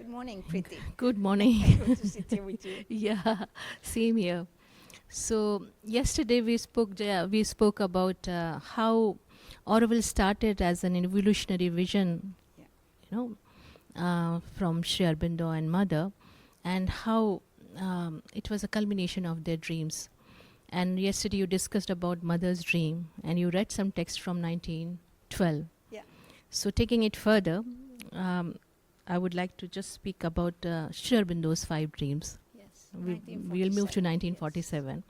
Good morning, Preeti. Good morning. Good to sit here with you. Yeah, same here. So yesterday we spoke, Jaya, we spoke about how Auroville started as an evolutionary vision, Yeah. from Sri Aurobindo and Mother, and how it was a culmination of their dreams. And yesterday you discussed about Mother's dream, and you read some text from 1912. Yeah. So taking it further, um, I would like to just speak about Sri Aurobindo's 5 dreams. Yes. We'll move to 1947.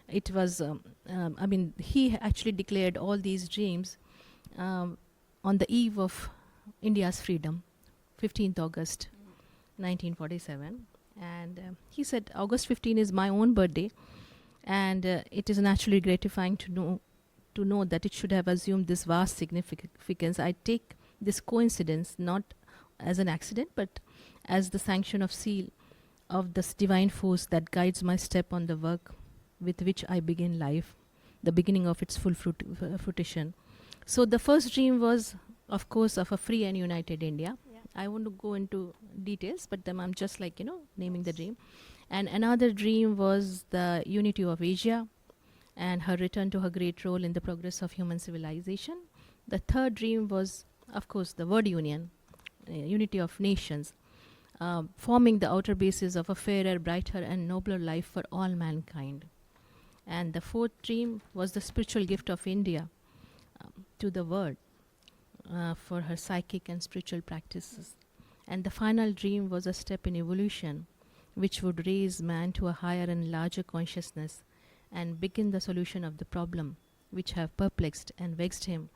It was, he actually declared all these dreams on the eve of India's freedom, 15th August 1947. And he said, August 15 is my own birthday, and it is naturally gratifying to know that it should have assumed this vast significance. I take this coincidence not as an accident, but as the sanction of seal of this divine force that guides my step on the work with which I begin life, the beginning of its full fruition. So the first dream was, of course, of a free and united India. Yeah. I want to go into details, but then I'm just naming the dream. And another dream was the unity of Asia and her return to her great role in the progress of human civilization. The third dream was, of course, the word union, unity of nations, forming the outer basis of a fairer, brighter, and nobler life for all mankind. And the fourth dream was the spiritual gift of India to the world for her psychic and spiritual practices. And the final dream was a step in evolution, which would raise man to a higher and larger consciousness and begin the solution of the problem which have perplexed and vexed him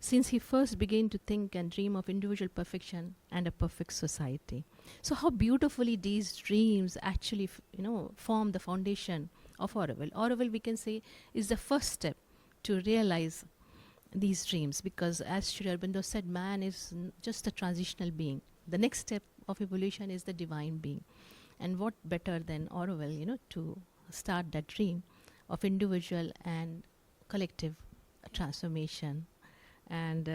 since he first began to think and dream of individual perfection and a perfect society. So how beautifully these dreams actually form the foundation of Auroville. Auroville, we can say, is the first step to realize these dreams, because as Sri Aurobindo said, man is just a transitional being. The next step of evolution is the divine being. And what better than Auroville, to start that dream of individual and collective transformation. And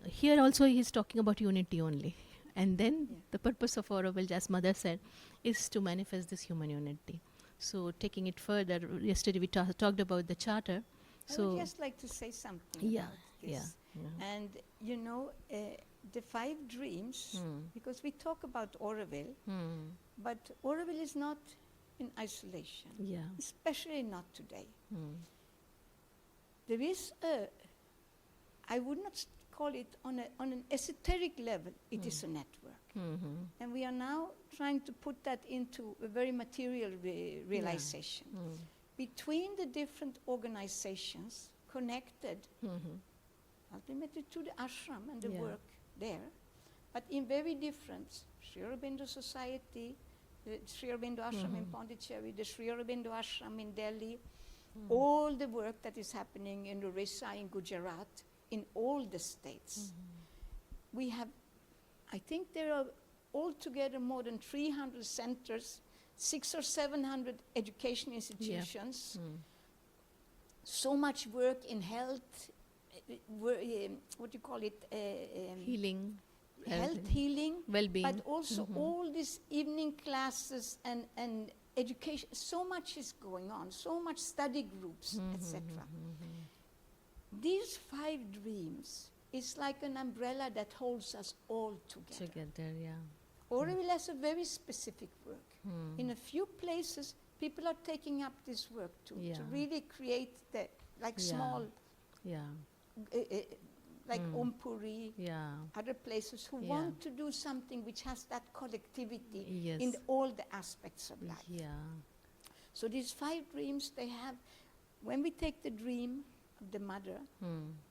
here also he's talking about unity only. And then the purpose of Auroville, as Mother said, is to manifest this human unity. So taking it further, yesterday we talked about the charter. I would just like to say something about this. And the 5 dreams, because we talk about Auroville, but Auroville is not in isolation, especially not today. There is I would not call it on an esoteric level, it is a network. And we are now trying to put that into a very material realization. Between the different organizations connected ultimately to the ashram and the work there, but in very different Sri Aurobindo Society, the Sri Aurobindo Ashram in Pondicherry, the Sri Aurobindo Ashram in Delhi, all the work that is happening in Orissa, in Gujarat, in all the states. We have, I think there are altogether more than 300 centers, 600 or 700 education institutions, so much work in health, what do you call it? Healing. Health, healing, well-being. but also all these evening classes and education. So much is going on, so much study groups, etc. These 5 dreams is like an umbrella that holds us all together. Auroville has a very specific work. In a few places, people are taking up this work to really create the small, like Ompuri, other places who want to do something which has that collectivity in all the aspects of life. So these 5 dreams, they have, when we take the dream of the mother,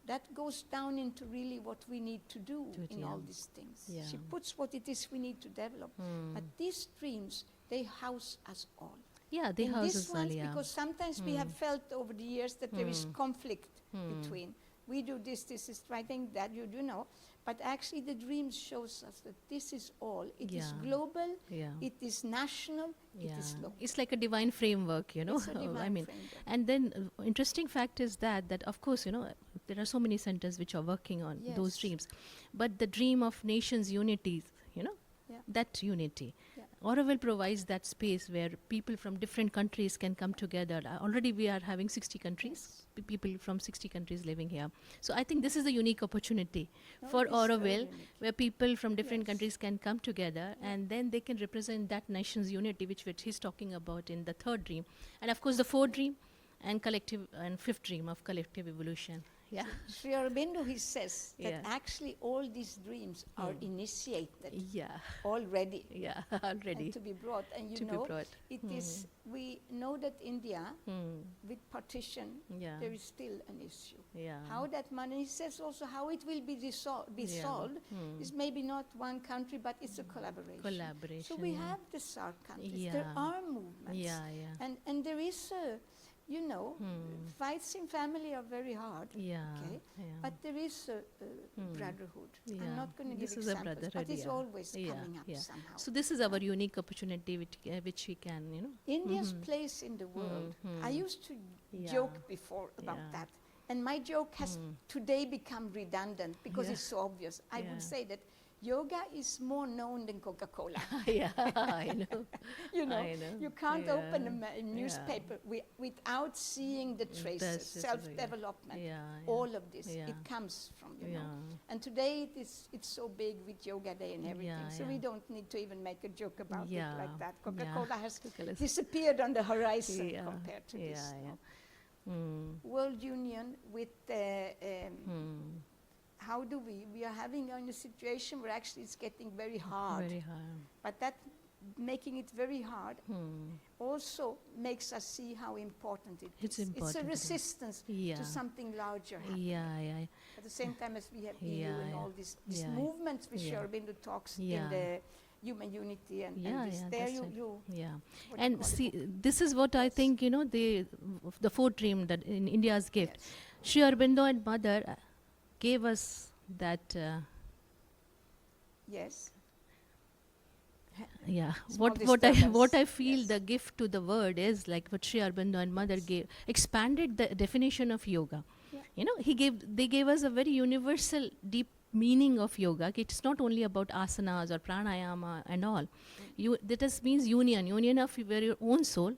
that goes down into really what we need to do in all these things. She puts what it is we need to develop. But these dreams, they house us all. Yeah, they house us all, because sometimes we have felt over the years that there is conflict between. We do this is writing that, you do know. But actually the dream shows us that this is all. It is global, it is national, it is local. It's like a divine framework, It's a divine framework. And then interesting fact is that of course, there are so many centers which are working on those dreams. But the dream of nations unity, Yeah. that unity. Yeah. Auroville provides that space where people from different countries can come together. Already we are having 60 countries, Yes. people from 60 countries living here. So I think this is a unique opportunity No, for it is very Auroville, unique. where people from different Yes. countries can come together, Yeah. and then they can represent that nation's unity, which he's talking about in the third dream. And of course the fourth dream and collective and fifth dream of collective evolution. Yeah. Sri Aurobindo, he says that Yeah. actually all these dreams are initiated Yeah. already Yeah. and Already to be brought. And you to be know, brought. it is, we know that India, with partition, Yeah. there is still an issue. Yeah. How that money, he says also how it will be Yeah. solved is maybe not one country, but it's a collaboration. Collaboration. So we yeah. have the SARC countries. There Yeah. are movements. Yeah. Yeah. And there is a, you know, fights in family are very hard. Yeah. Okay. Yeah. But there is a brotherhood. Yeah. I'm not going to give This is a examples, but brotherhood, it's yeah. always Yeah, coming up yeah. somehow. So this is our unique opportunity, which we can, India's place in the world. I used to Yeah. joke before about Yeah. that. And my joke has today become redundant because Yeah. it's so obvious. I Yeah. would say that yoga is more known than Coca-Cola. Yeah, I know. You know, I know. you can't Yeah. open a newspaper without seeing the traces, That's just self-development. Yeah. All of this, Yeah. it comes from, you Yeah. know. And today it's so big with Yoga Day and everything, Yeah, so we yeah. don't need to even make a joke about Yeah. it like that. Yeah. Coca-Cola has Coca-Cola's- disappeared on the horizon Yeah. compared to Yeah, this. yeah. no? Mm. World Union with how do we are having in a situation where actually it's getting very hard, Very hard. but that making it very hard Hmm. also makes us see how important it It's is. important, It's a yeah. resistance Yeah. to something larger happening. Yeah, yeah. At the same time as we have EU Yeah, and yeah. all these Yeah. movements which Yeah. Aurobindo talks Yeah. in the human unity and Yeah, this. yeah, There that's you, it. you Yeah. what do you And call it? see, this is what I think, the fourth dream that in India's gift. Yes. Sri Aurobindo and Mother gave us that, Yes. yeah. Small What I disturbance. feel Yes. the gift to the word is like what Sri Aurobindo and Mother gave, expanded the definition of yoga. Yeah. They gave us a very universal, deep meaning of yoga. It's not only about asanas or pranayama and all. That means union of your own soul,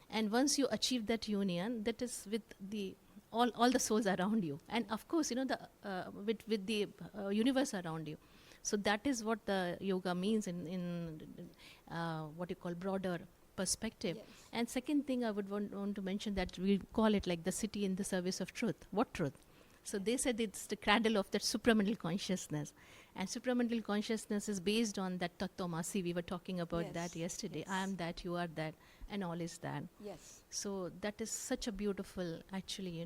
and once you achieve that union, that is with the all the souls around you, and of course with the universe around you. So that is what the yoga means in what you call broader perspective. Yes. And second thing I would want to mention that we call it like the city in the service of truth. What truth? So they said it's the cradle of that supramental consciousness. And supramental consciousness is based on that Tattvamasi. We were talking about Yes, that yesterday. yes. I am that, you are that, and all is that. Yes. So that is such a beautiful, actually,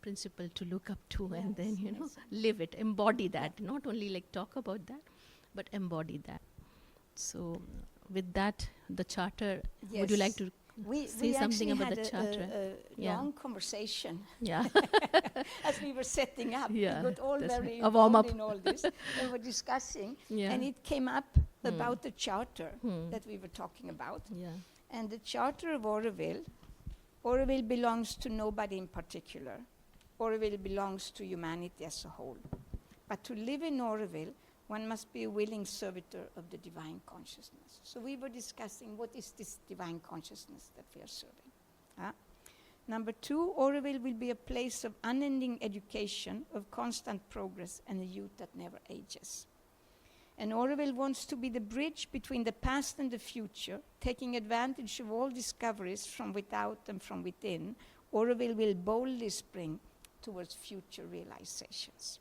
principle to look up to, and then, Yes, live it, embody that. Not only like talk about that, but embody that. So with that, the charter, would you like Yes. to We say something actually about had the charter? a Yeah. long conversation Yeah. as we were setting up. Yeah, We got all that's very a warm-up. involved in all this and were discussing. Yeah. And it came up about the charter that we were talking about. Yeah. And the charter of Auroville belongs to nobody in particular. Auroville belongs to humanity as a whole. But to live in Auroville, one must be a willing servitor of the divine consciousness. So we were discussing what is this divine consciousness that we are serving. Number 2, Auroville will be a place of unending education, of constant progress, and a youth that never ages. And Auroville wants to be the bridge between the past and the future, taking advantage of all discoveries from without and from within. Auroville will boldly spring towards future realizations.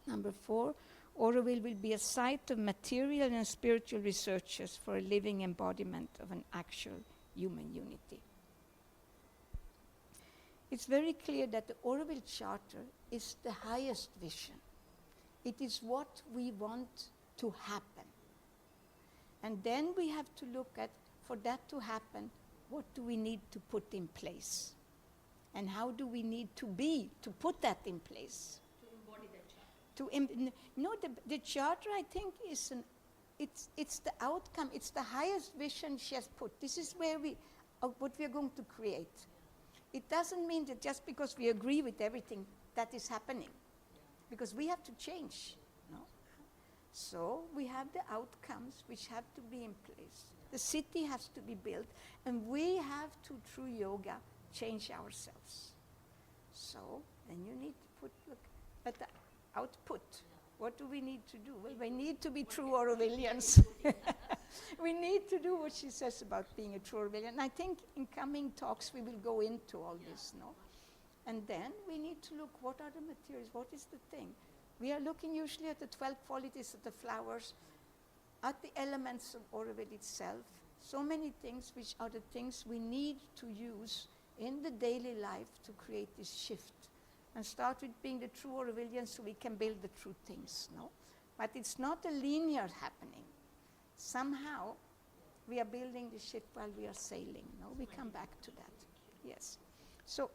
Number 4, Auroville will be a site of material and spiritual researchers for a living embodiment of an actual human unity. It's very clear that the Auroville Charter is the highest vision. It is what we want to happen. And then we have to look at, for that to happen, what do we need to put in place? And how do we need to be to put that in place? The charter, I think, is it's the outcome. It's the highest vision she has put. This is where what we are going to create. It doesn't mean that just because we agree with everything that is happening, because we have to change. No? So we have the outcomes which have to be in place. The city has to be built, and we have to, through yoga, change ourselves. So then you need to look at the output. What do we need to do? Well, we need to be true Aurovillians. We need to do what she says about being a true Aurovillian. And I think in coming talks we will go into all this, no? And then we need to look, what are the materials? What is the thing? We are looking usually at the 12 qualities of the flowers, at the elements of Auroville itself. So many things which are the things we need to use in the daily life to create this shift. And start with being the true Aurovillians so we can build the true things, no? But it's not a linear happening. Somehow we are building the ship while we are sailing, no? We come back to that, yes. So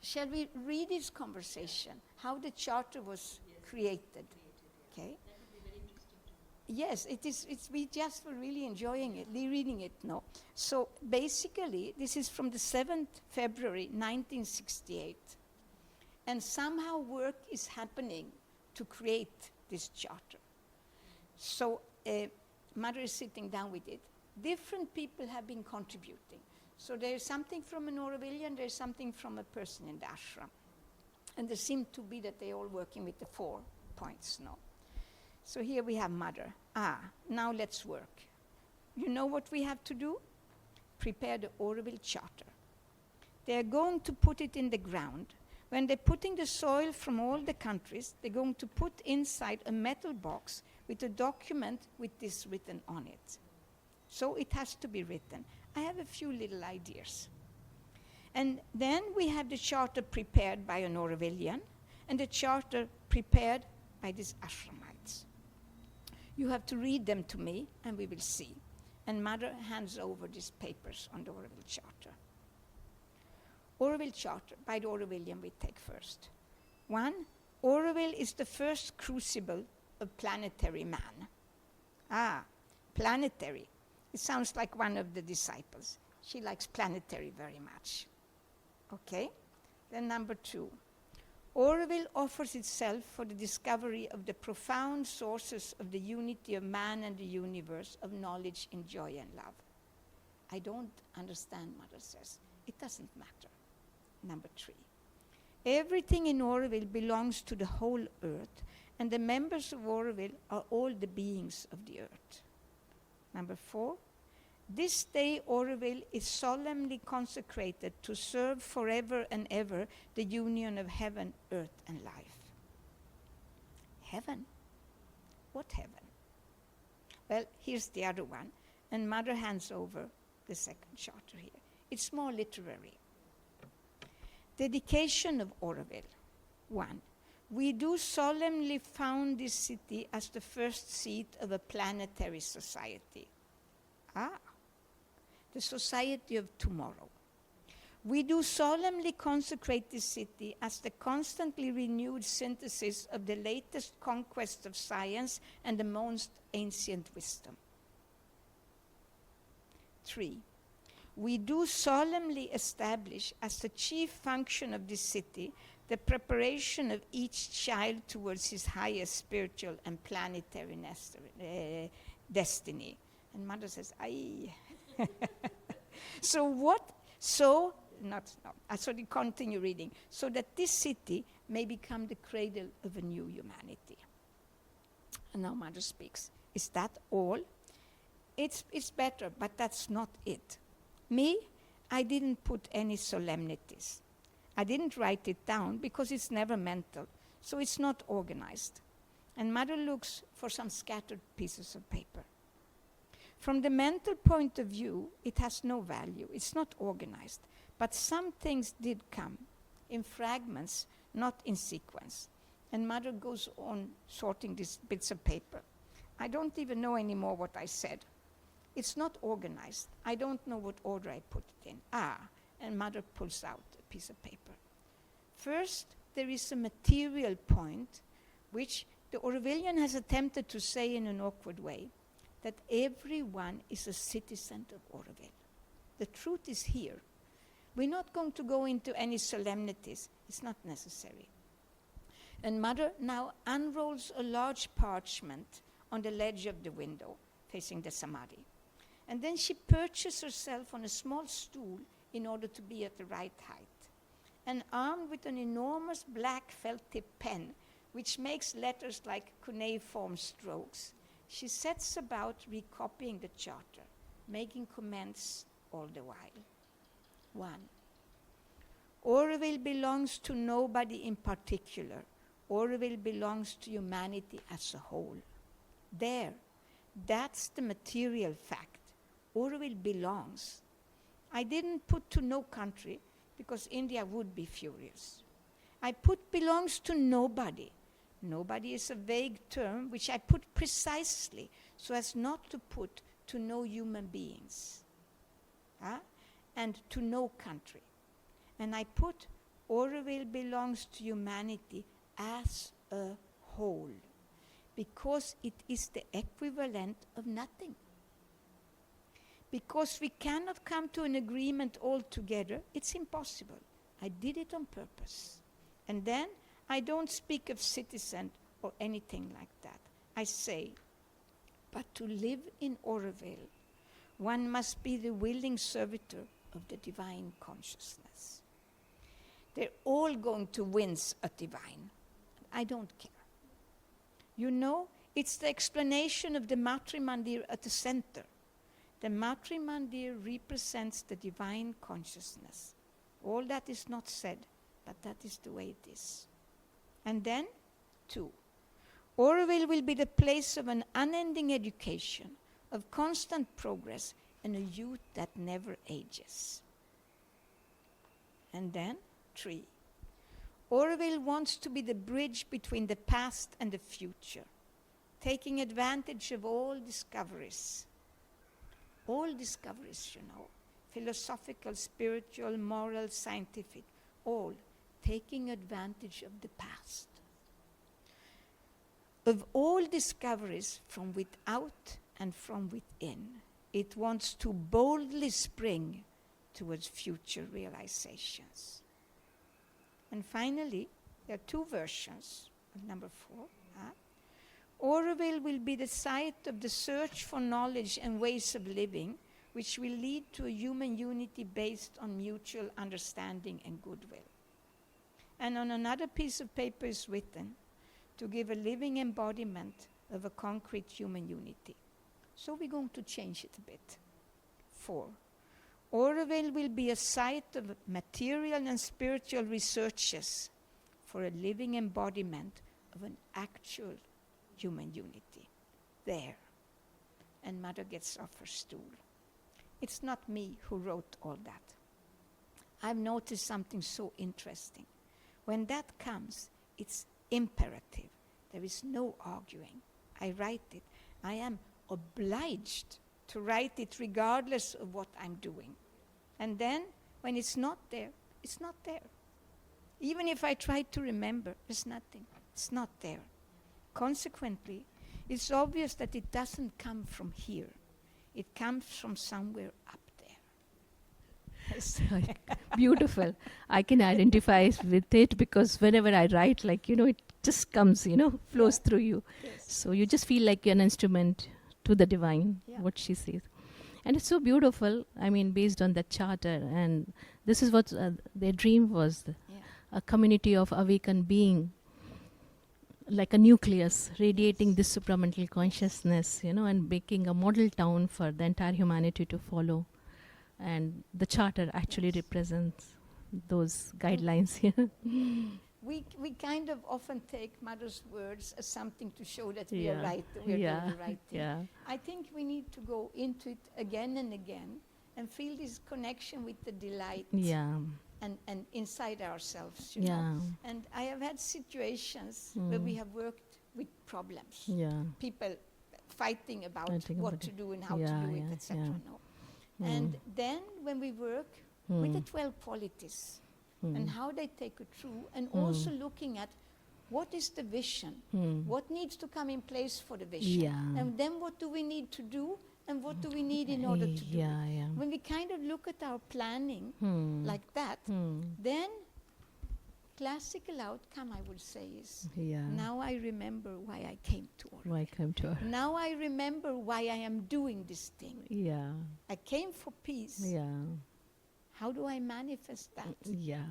shall we read this conversation, how the charter was created, okay? Yes, it is. We just were really enjoying it, reading it, no? So basically, this is from the 7th February, 1968. And somehow work is happening to create this charter. So Mother is sitting down with it. Different people have been contributing. So there is something from an Aurovillian, there is something from a person in the ashram. And there seem to be that they're all working with the 4 points, no? So here we have Mother. Now let's work. You know what we have to do? Prepare the Auroville charter. They're going to put it in the ground. When they're putting the soil from all the countries, they're going to put inside a metal box with a document with this written on it. So it has to be written. I have a few little ideas. And then we have the charter prepared by an Aurovillian and the charter prepared by these ashramites. You have to read them to me and we will see. And Mother hands over these papers on the Auroville charter. Auroville charter, by the Aurovillian we take first. 1, Auroville is the first crucible of planetary man. Planetary. It sounds like one of the disciples. She likes planetary very much. Okay? Then number 2. Auroville offers itself for the discovery of the profound sources of the unity of man and the universe, of knowledge and joy and love. I don't understand, Mother says. It doesn't matter. Number 3. Everything in Auroville belongs to the whole earth, and the members of Auroville are all the beings of the earth. Number 4. This day Auroville is solemnly consecrated to serve forever and ever the union of heaven, earth, and life. Heaven? What heaven? Well, here's the other one, and Mother hands over the second charter here. It's more literary. Dedication of Auroville. 1. We do solemnly found this city as the first seat of a planetary society. The society of tomorrow. We do solemnly consecrate this city as the constantly renewed synthesis of the latest conquest of science and the most ancient wisdom. 3. We do solemnly establish as the chief function of this city the preparation of each child towards his highest spiritual and planetary destiny. And Mother says, aye. So they continue reading. So that this city may become the cradle of a new humanity. And now Mother speaks. Is that all? It's better, but that's not it. Me, I didn't put any solemnities. I didn't write it down because it's never mental, so it's not organized. And Mother looks for some scattered pieces of paper. From the mental point of view, it has no value. It's not organized. But some things did come in fragments, not in sequence. And Mother goes on sorting these bits of paper. I don't even know anymore what I said. It's not organized. I don't know what order I put it in. And Mother pulls out a piece of paper. First, there is a material point, which the Aurovillian has attempted to say in an awkward way, that everyone is a citizen of Auroville. The truth is here. We're not going to go into any solemnities. It's not necessary. And Mother now unrolls a large parchment on the ledge of the window facing the Samadhi. And then she perches herself on a small stool in order to be at the right height. And armed with an enormous black felt-tip pen, which makes letters like cuneiform strokes, she sets about recopying the charter, making comments all the while. 1. Auroville belongs to nobody in particular. Auroville belongs to humanity as a whole. There, that's the material fact. Auroville belongs. I didn't put to no country because India would be furious. I put belongs to nobody. Nobody is a vague term which I put precisely so as not to put to no human beings. And to no country. And I put Auroville belongs to humanity as a whole, because it is the equivalent of nothing. Because we cannot come to an agreement altogether, it's impossible. I did it on purpose. And then I don't speak of citizen or anything like that. I say, but to live in Auroville, one must be the willing servitor of the divine consciousness. They're all going to wince at divine. I don't care. You know, it's the explanation of the Matri Mandir at the center. The Matri Mandir represents the divine consciousness. All that is not said, but that is the way it is. And then, 2. Auroville will be the place of an unending education, of constant progress, and a youth that never ages. And then, 3. Auroville wants to be the bridge between the past and the future, taking advantage of all discoveries. All discoveries, you know, philosophical, spiritual, moral, scientific, all taking advantage of the past. Of all discoveries from without and from within, it wants to boldly spring towards future realizations. And finally, there are 2 versions of number 4. Auroville will be the site of the search for knowledge and ways of living, which will lead to a human unity based on mutual understanding and goodwill. And on another piece of paper is written, to give a living embodiment of a concrete human unity. So we're going to change it a bit. 4. Auroville will be a site of material and spiritual researches for a living embodiment of an actual human unity. There. And Mother gets off her stool. It's not me who wrote all that. I've noticed something so interesting. When that comes, it's imperative. There is no arguing. I write it. I am obliged to write it regardless of what I'm doing. And then, when it's not there, it's not there. Even if I try to remember, there's nothing. It's not there. Consequently, it's obvious that it doesn't come from here. It comes from somewhere up there. Beautiful. I can identify with it because whenever I write, it just comes, flows through you. Yes. So you just feel like an instrument to the divine, what she says. And it's so beautiful, based on that charter. And this is what their dream was, a community of awakened being, like a nucleus, radiating this supramental consciousness, and making a model town for the entire humanity to follow. And the charter actually represents those guidelines here. We kind of often take Mother's words as something to show that we are right, we're doing the right thing. I think we need to go into it again and again and feel this connection with the delight and inside ourselves, you know. And I have had situations where we have worked with problems. People fighting about what to do and how to do it, etc. No. And then when we work with the 12 qualities and how they take it through, and also looking at what is the vision, what needs to come in place for the vision, and then what do we need to do, and what do we need in order to do it. When we kind of look at our planning like that, then classical outcome, I would say, is Yeah. now I remember why I came to Auroville. Why come to her? Now I remember why I am doing this thing. Yeah. I came for peace. Yeah. How do I manifest that? Yeah.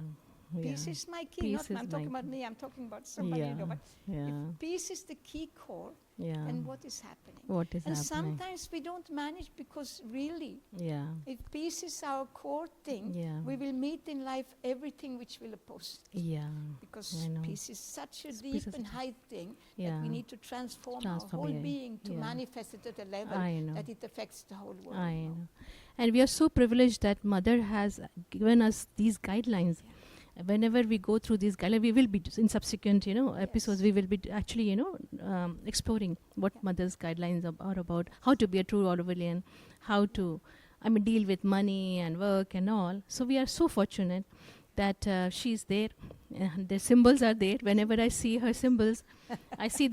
Peace Yeah. is my key. Peace Not, I'm is talking my about me, I'm talking about somebody, Yeah. you know, but Yeah. if peace is the key core, Yeah. then what is happening? What is And happening? sometimes we don't manage because really, Yeah. if peace is our core thing, Yeah. we will meet in life everything which will oppose it. Yeah. Because I know. peace is such a Peace deep is and such high thing Yeah. that we need to transform our Transform, whole yeah. being to Yeah. manifest it at a level I know. that it affects the whole world. I you know. know. And we are so privileged that Mother has given us these guidelines. Whenever we go through these guidelines, we will be in subsequent, episodes. Yes. We will be actually, exploring what Yeah. Mother's guidelines are about, how to be a true Aurovillian, how to, deal with money and work and all. So we are so fortunate that she's there. The symbols are there. Whenever I see her symbols, I see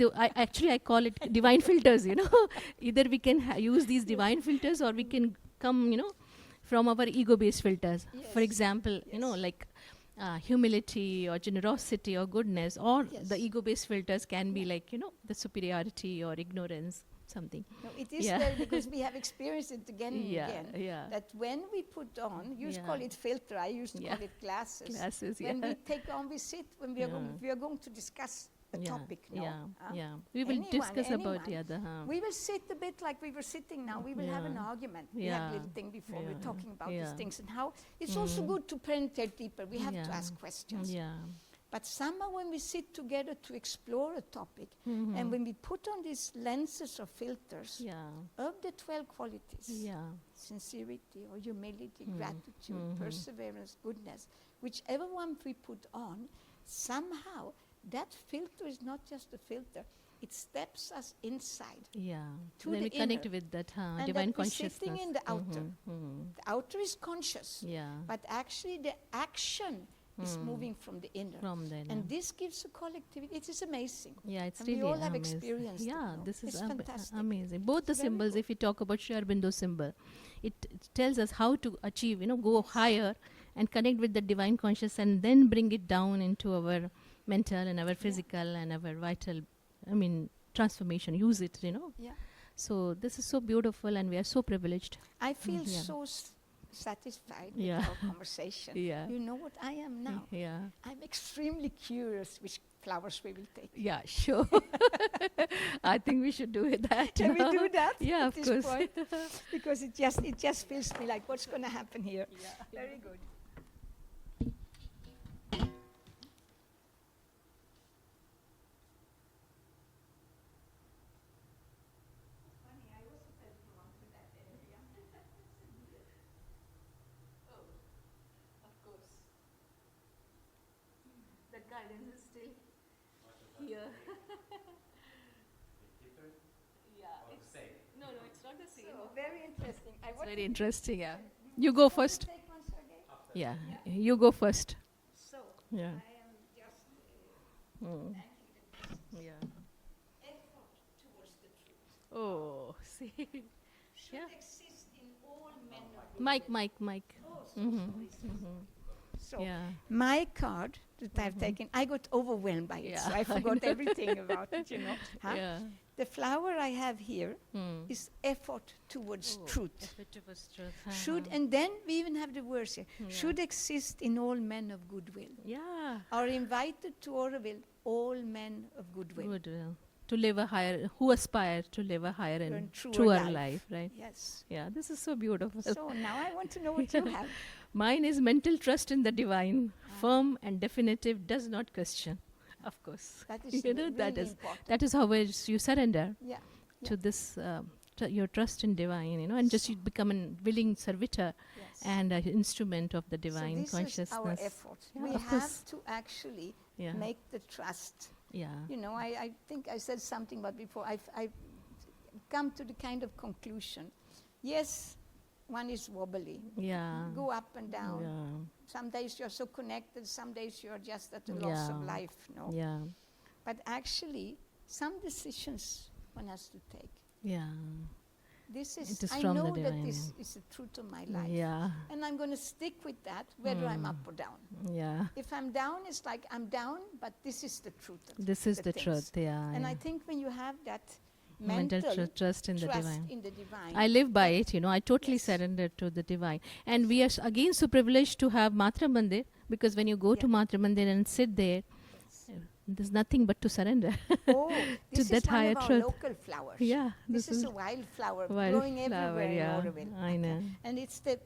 I call it divine filters. Either we can use these divine filters, or we can come, from our ego-based filters. For Yes. example, Yes. like humility or generosity or goodness, or Yes. the ego-based filters can be Yeah. like, the superiority or ignorance, something. No, it is Yeah. there because we have experienced it again and Yeah, again. yeah. That when we put on, you used to Yeah. call it filter, I used to Yeah. call it glasses. Glasses, When yeah. we take on, we sit, when we are, Yeah. we are going to discuss a Yeah, topic now. yeah, yeah. We will Anyone, discuss about anyone. the We will sit a bit like we were sitting now. We will have an Yeah. argument. We Yeah. had a little thing before. We're Yeah. talking about these Yeah. things and how it's also Mm. good to penetrate deeper. We have to Yeah. ask questions. Yeah. But somehow when we sit together to explore a topic, Mhm. and when we put on these lenses or filters Yeah. of the 12 qualities, Yeah. sincerity or humility, Mm. gratitude, Mhm. perseverance, goodness, whichever one we put on, somehow that filter is not just a filter. It steps us inside. Yeah. To Then the we connect inner. with that And divine that we're consciousness. sitting in the outer. Mhm, mhm. The outer is conscious, Yeah. but actually the action is Mm. moving from the inner. From there. And this gives a collectivity. It is amazing. Yeah, it's and we really all have amazing. experienced it, Yeah, no? this is It's fantastic. amazing. Both the Very symbols, good. if we talk about Sri Aurobindo symbol, it tells us how to achieve, go higher and connect with the divine conscious, and then bring it down into our mental and our physical and our vital, transformation. Use it, Yeah. So this is so beautiful, and we are so privileged. I feel Yeah. so satisfied with Yeah. our conversation. Yeah. You know what I am now? Yeah. I'm extremely curious which flowers we will take. Yeah, sure. I think we should do that. Can we now. do that Yeah, at of this course. point? Because it just feels me like what's going to happen here. Very good. The guidance is still here. No, it's not the same. So, very interesting. I It's want very interesting, yeah. You go first. to take one, Sergey. Yeah, you go first. So, Yeah. I am just Mm. thanking the Yeah. effort towards the truth. Oh, see. Should Yeah. exist in all men of Mike. Oh, so Mhm. sorry. So, Yeah. my card that I've taken, I got overwhelmed by it, Yeah, so I I forgot know. everything about it, Huh? Yeah. The flower I have here Mm. is effort towards Oh, truth. effort towards truth. Should, Uh-huh. and then we even have the words here, Yeah. should exist in all men of goodwill. Yeah. Are invited to Auroville all men of goodwill. Goodwill. To live a higher, who aspire to live a higher and And truer truer life. life, right? Yes. Yeah, this is so beautiful. So now I want to know what you have. Mine is mental trust in the divine, firm and definitive, does not question. Of course. That is You know, really that is important. that is how you surrender Yeah. to this your trust in divine, and just you become a willing servitor Yes. and an instrument of the divine so this consciousness. is our effort. Yeah, We of have course. to actually Yeah. make the trust. Yeah. I think I said something about before. I've come to the kind of conclusion. Yes, one is wobbly. Yeah. Go up and down. Yeah. Some days you're so connected, some days you're just at a loss of Yeah. life. No? Yeah. But actually, some decisions one has to take. Yeah. This is, It is I from the know that divine, this is the truth of my life. Yeah. And I'm going to stick with that whether I'm up or down. Yeah. If I'm down, it's like I'm down, but this is the truth of This is the things. truth. Yeah. And yeah. I think when you have that Mental trust in the trust divine. in the divine. I live by it, I totally Yes. surrender to the divine. And we are again so privileged to have Matra Mandir, because when you go to Matra Mandir and sit there, there's nothing but to surrender. Oh, this that is one higher of our truth. local flowers. Yeah, This is a wildflower wild growing flower, everywhere yeah, in Auroville. I know. And it's the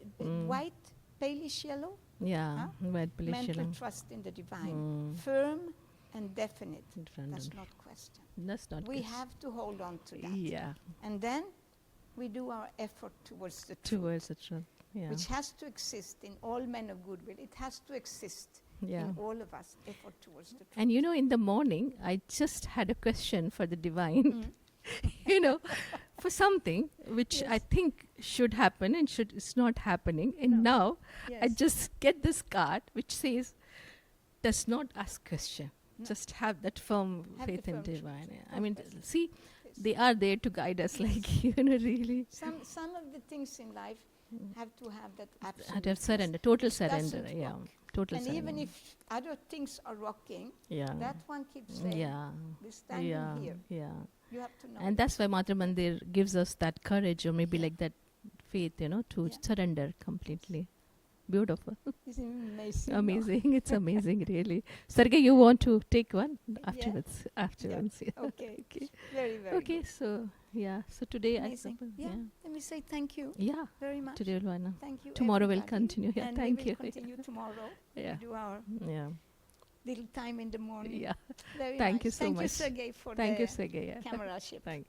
white, palish yellow, Yeah, white mental pollution. trust in the divine. Firm and definite. Different. Does not question. That's not We good. have to hold on to that. Yeah, And then we do our effort towards the truth, towards the truth. Yeah, which has to exist in all men of goodwill. It has to exist yeah. in all of us, effort towards the truth. And in the morning, I just had a question for the divine, for something which I think should happen and it's not happening. And now I Yes. just get this card which says, does not ask question. No. Just have that firm Have the faith in firm truth. divine. I No mean, question. see, Yes. they are there to guide us, like, really. Some of the things in life have to have that absolute I'd have trust. surrender, total It doesn't surrender. Yeah, rock. total And surrender. even if other things are rocking, yeah, that one keeps saying, yeah, we're standing yeah, here. yeah. You have to know. And that's why Matra Mandir gives us that courage, or maybe like that faith, to Yeah. surrender completely. Beautiful. It's amazing. no? Amazing. It's amazing, really. Sergey, you want to take one afterwards? Afterwards. Yeah. Okay. Okay. Very, very Okay. good. So yeah. So today, Amazing. Yeah. Let me say thank you Yeah. very much. Today we'll wanna- Thank you. Tomorrow we'll everybody. continue. Yeah. And Thank we will you. continue tomorrow. Yeah. We do our Yeah. little time in the morning. Yeah. Very Thank nice. you so Thank you, much. Sergey, for Thank the you, Sergey. Yeah. camera ship. Thank.